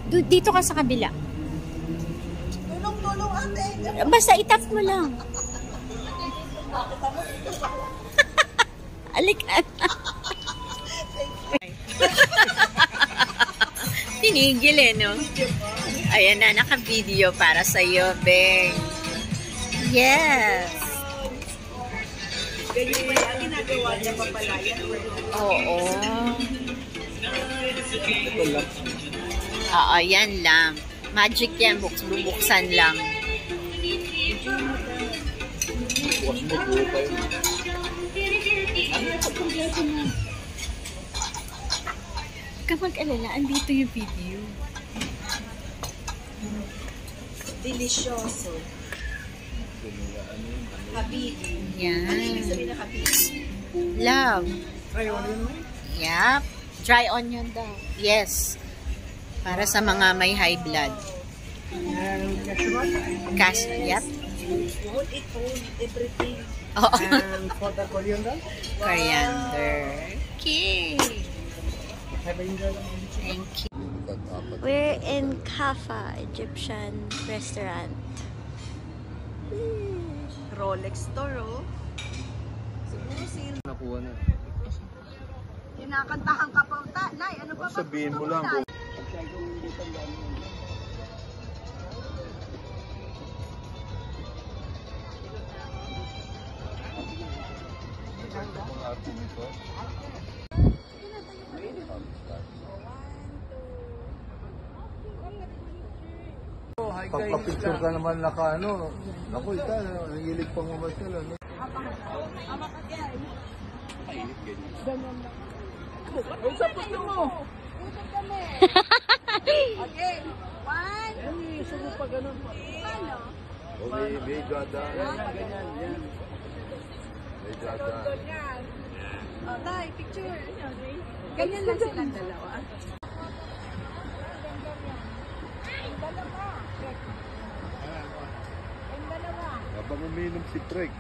Dito ka sa kabila. Tulong-tulong ate. Basta itap mo lang. Alikan. Tinigil eh, no? Ayan na, naka-video para sa'yo, Beng. Yes. Ganyan ba yan? Ginagawa niya pa pala yan? Oo. Oo, yan lang. Magic yan, bubuksan lang. Bukas mo, buo tayo. Huwag ka mag-alala, andito yung video. Delicioso. Habibi. Yan. Ano ibig sabihin na habibi? Love. Try on yun, no? Yep. Dry onion daw. Yes. Para sa mga may high blood. Yep. Hold it, hold everything. Oh. And for the coriander, Coriander. Okay. Thank you. We're in Kaffa, Egyptian restaurant. Rolex store, oh. Siguro sale. nakuha na. Kinakantahan ka pa, Nay. Ano ba? Sabihin mo lang. Pagpa-picture ka naman naka ano. Naku, ita, nangilig pang mamasyal. Ano? Ay, sapos na mo! Okay. One. Ay, sumo pa ganun pa. Ano? May gada. Ganyan, yan. May gada. Yan. Oh, Tay, picture. Ganyan lang silang dalawa. Habang uminom si Trek.